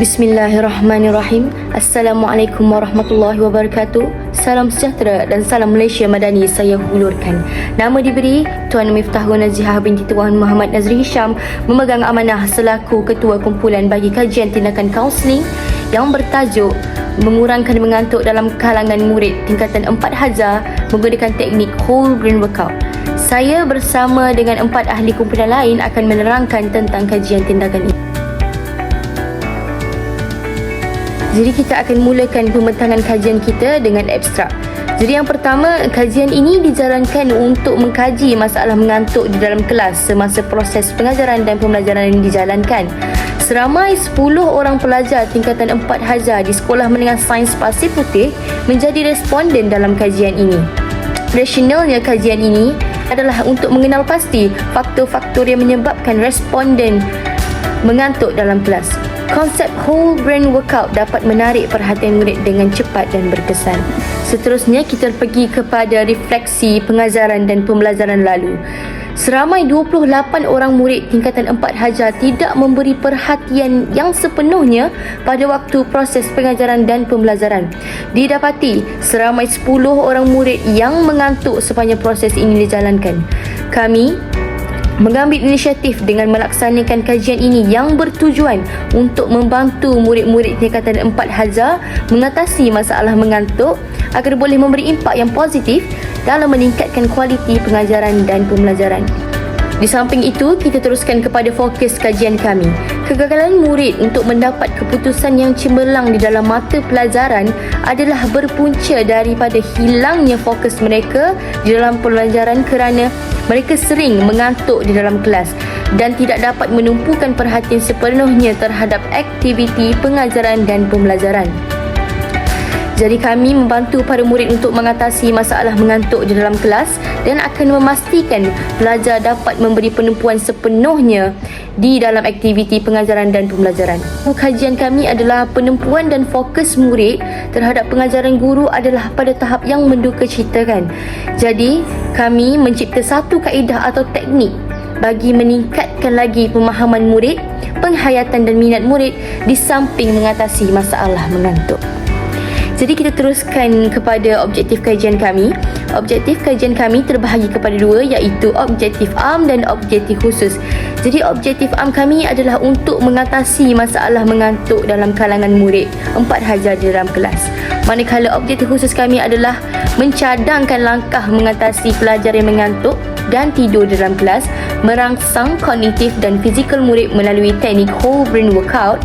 Bismillahirrahmanirrahim. Assalamualaikum warahmatullahi wabarakatuh. Salam sejahtera dan salam Malaysia Madani saya hulurkan. Nama diberi Tuan Miftahul Nazihah binti Tuan Muhammad Nazri Hisham memegang amanah selaku Ketua Kumpulan bagi kajian tindakan kaunseling yang bertajuk mengurangkan mengantuk dalam kalangan murid tingkatan 4 Haja menggunakan teknik whole brain workout. Saya bersama dengan 4 ahli kumpulan lain akan menerangkan tentang kajian tindakan ini. Jadi kita akan mulakan pembentangan kajian kita dengan abstrak. Jadi yang pertama, kajian ini dijalankan untuk mengkaji masalah mengantuk di dalam kelas semasa proses pengajaran dan pembelajaran yang dijalankan. Seramai 10 orang pelajar tingkatan 4 Haja di Sekolah Menengah Sains Pasir Putih menjadi responden dalam kajian ini. Rasionalnya kajian ini adalah untuk mengenal pasti faktor-faktor yang menyebabkan responden mengantuk dalam kelas. Konsep whole brain workout dapat menarik perhatian murid dengan cepat dan berkesan. Seterusnya kita pergi kepada refleksi pengajaran dan pembelajaran lalu. Seramai 28 orang murid tingkatan 4 Haja tidak memberi perhatian yang sepenuhnya pada waktu proses pengajaran dan pembelajaran. Didapati seramai 10 orang murid yang mengantuk sepanjang proses ini dijalankan. Kami mengambil inisiatif dengan melaksanakan kajian ini yang bertujuan untuk membantu murid-murid tingkatan 4 Haja mengatasi masalah mengantuk agar boleh memberi impak yang positif dalam meningkatkan kualiti pengajaran dan pembelajaran. Di samping itu, kita teruskan kepada fokus kajian kami. Kegagalan murid untuk mendapat keputusan yang cemerlang di dalam mata pelajaran adalah berpunca daripada hilangnya fokus mereka di dalam pembelajaran kerana mereka sering mengantuk di dalam kelas dan tidak dapat menumpukan perhatian sepenuhnya terhadap aktiviti pengajaran dan pembelajaran. Jadi kami membantu para murid untuk mengatasi masalah mengantuk di dalam kelas dan akan memastikan pelajar dapat memberi penumpuan sepenuhnya di dalam aktiviti pengajaran dan pembelajaran. Kajian kami adalah penumpuan dan fokus murid terhadap pengajaran guru adalah pada tahap yang mendukacitakan. Jadi kami mencipta satu kaedah atau teknik bagi meningkatkan lagi pemahaman murid, penghayatan dan minat murid di samping mengatasi masalah mengantuk. Jadi kita teruskan kepada objektif kajian kami. Objektif kajian kami terbahagi kepada dua, iaitu objektif am dan objektif khusus. Jadi objektif am kami adalah untuk mengatasi masalah mengantuk dalam kalangan murid 4 Haja di dalam kelas. Manakala objektif khusus kami adalah mencadangkan langkah mengatasi pelajar yang mengantuk dan tidur dalam kelas, merangsang kognitif dan fizikal murid melalui teknik whole brain workout.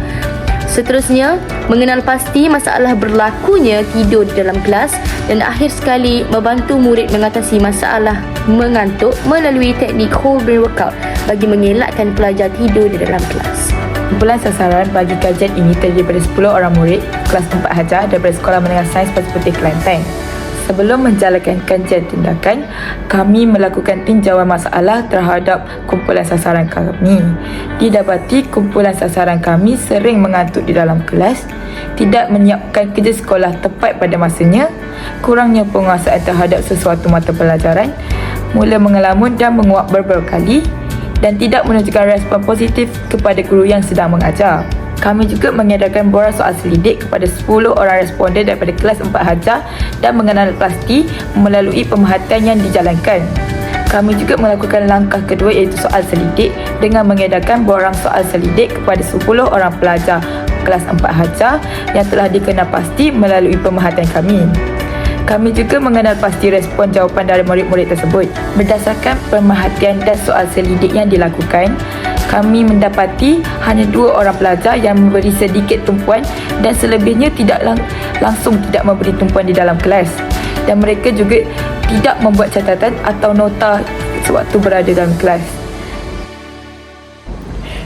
Seterusnya, mengenal pasti masalah berlakunya tidur dalam kelas dan akhir sekali membantu murid mengatasi masalah mengantuk melalui teknik whole brain workout bagi mengelakkan pelajar tidur di dalam kelas. Kumpulan sasaran bagi kajian ini terdiri daripada 10 orang murid kelas 4 Haja daripada Sekolah Menengah Sains Pasir Putih, Kelantan. Sebelum menjalankan kajian tindakan, kami melakukan tinjauan masalah terhadap kumpulan sasaran kami. Didapati kumpulan sasaran kami sering mengantuk di dalam kelas, tidak menyiapkan kerja sekolah tepat pada masanya, kurangnya penguasaan terhadap sesuatu mata pelajaran, mula mengelamun dan menguap beberapa kali, dan tidak menunjukkan respon positif kepada guru yang sedang mengajar. Kami juga mengadakan borang soal selidik kepada 10 orang responden daripada kelas 4 Haja dan mengenal pasti melalui pemerhatian yang dijalankan. Kami juga melakukan langkah kedua, iaitu soal selidik dengan mengadakan borang soal selidik kepada 10 orang pelajar kelas 4 Haja yang telah dikenal pasti melalui pemerhatian kami. Kami juga mengenal pasti respon jawapan dari murid-murid tersebut. Berdasarkan pemerhatian dan soal selidik yang dilakukan, kami mendapati hanya 2 orang pelajar yang memberi sedikit tumpuan dan selebihnya langsung tidak memberi tumpuan di dalam kelas, dan mereka juga tidak membuat catatan atau nota sewaktu berada dalam kelas.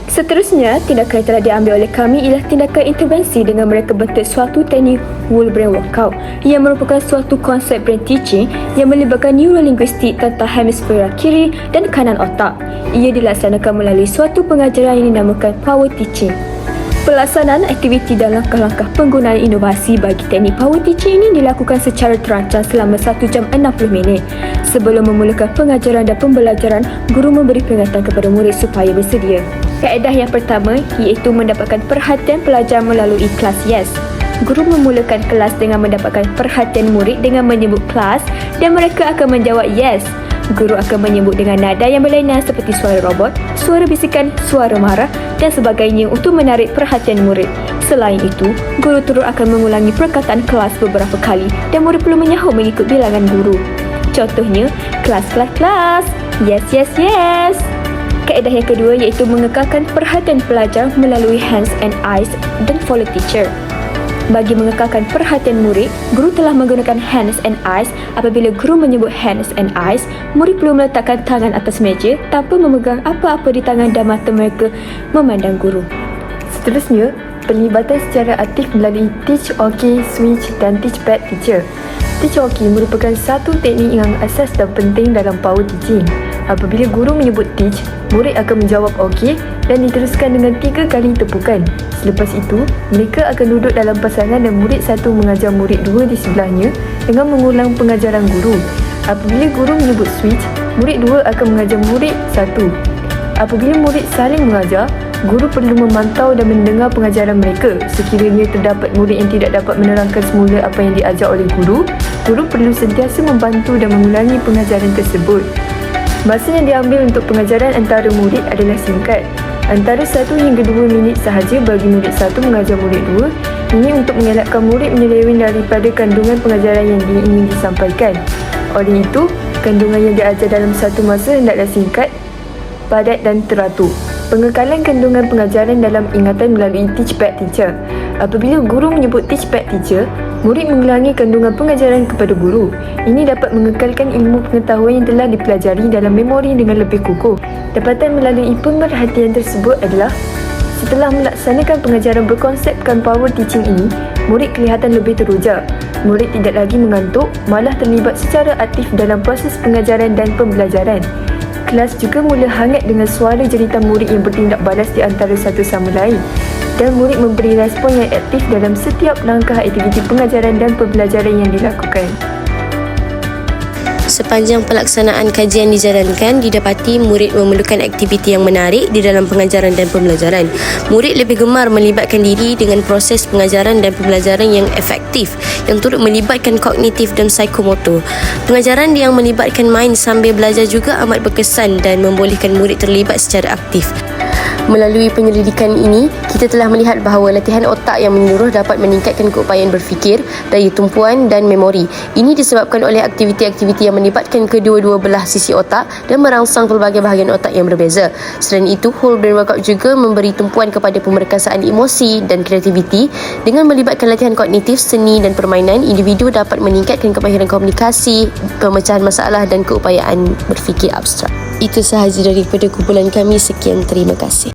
Seterusnya, tindakan yang telah diambil oleh kami ialah tindakan intervensi dengan mereka bentuk suatu teknik whole brain workout yang merupakan suatu konsep brain teaching yang melibatkan neurolinguistik tentang hemisfera kiri dan kanan otak. Ia dilaksanakan melalui suatu pengajaran yang dinamakan power teaching. Pelaksanaan aktiviti dan langkah-langkah penggunaan inovasi bagi teknik power teaching ini dilakukan secara terancang selama 1 jam 60 minit. Sebelum memulakan pengajaran dan pembelajaran, guru memberi peringatan kepada murid supaya bersedia. Kaedah yang pertama iaitu mendapatkan perhatian pelajar melalui kelas yes. Guru memulakan kelas dengan mendapatkan perhatian murid dengan menyebut kelas dan mereka akan menjawab yes. Guru akan menyebut dengan nada yang berlainan seperti suara robot, suara bisikan, suara marah dan sebagainya untuk menarik perhatian murid. Selain itu, guru turut akan mengulangi perkataan kelas beberapa kali dan murid perlu menyahut mengikut bilangan guru. Contohnya, kelas. Yes. Kaedah yang kedua iaitu mengekalkan perhatian pelajar melalui hands and eyes dan follow teacher. Bagi mengekalkan perhatian murid, guru telah menggunakan hands and eyes. Apabila guru menyebut hands and eyes, murid perlu meletakkan tangan atas meja tanpa memegang apa-apa di tangan dan mata mereka memandang guru. Seterusnya, penglibatan secara aktif melalui Teach OK, Switch dan Teach Back Teacher. Teach OK merupakan satu teknik yang asas dan penting dalam power teaching. Apabila guru menyebut teach, murid akan menjawab OK dan diteruskan dengan 3 kali tepukan. Selepas itu, mereka akan duduk dalam pasangan dan murid satu mengajar murid dua di sebelahnya dengan mengulang pengajaran guru. Apabila guru menyebut switch, murid dua akan mengajar murid satu. Apabila murid saling mengajar, guru perlu memantau dan mendengar pengajaran mereka. Sekiranya terdapat murid yang tidak dapat menerangkan semula apa yang diajar oleh guru perlu sentiasa membantu dan mengulangi pengajaran tersebut. Masa yang diambil untuk pengajaran antara murid adalah singkat, antara 1 hingga 2 minit sahaja bagi murid 1 mengajar murid 2. Ini untuk mengelakkan murid menyeleweng daripada kandungan pengajaran yang ingin disampaikan. Oleh itu, kandungan yang diajar dalam satu masa hendaklah singkat, padat dan teratur. Pengekalan kandungan pengajaran dalam ingatan melalui Teach Back Teacher. Apabila guru menyebut Teach Back Teacher, murid mengulangi kandungan pengajaran kepada guru. Ini dapat mengekalkan ilmu pengetahuan yang telah dipelajari dalam memori dengan lebih kukuh. Dapatan melalui pemerhatian tersebut adalah, setelah melaksanakan pengajaran berkonsepkan power teaching ini, murid kelihatan lebih teruja. Murid tidak lagi mengantuk, malah terlibat secara aktif dalam proses pengajaran dan pembelajaran. Kelas juga mula hangat dengan suara jeritan murid yang bertindak balas di antara satu sama lain. Dan murid memberi respon yang aktif dalam setiap langkah aktiviti pengajaran dan pembelajaran yang dilakukan. Sepanjang pelaksanaan kajian dijalankan, didapati murid memerlukan aktiviti yang menarik di dalam pengajaran dan pembelajaran. Murid lebih gemar melibatkan diri dengan proses pengajaran dan pembelajaran yang efektif yang turut melibatkan kognitif dan psikomotor. Pengajaran yang melibatkan main sambil belajar juga amat berkesan dan membolehkan murid terlibat secara aktif. Melalui penyelidikan ini, kita telah melihat bahawa latihan otak yang menyeluruh dapat meningkatkan keupayaan berfikir, daya tumpuan dan memori. Ini disebabkan oleh aktiviti-aktiviti yang melibatkan kedua-dua belah sisi otak dan merangsang pelbagai bahagian otak yang berbeza. Selain itu, whole brain workout juga memberi tumpuan kepada pemerkasaan emosi dan kreativiti. Dengan melibatkan latihan kognitif, seni dan permainan, individu dapat meningkatkan kemahiran komunikasi, pemecahan masalah dan keupayaan berfikir abstrak. Itu sahaja daripada kumpulan kami. Sekian, terima kasih.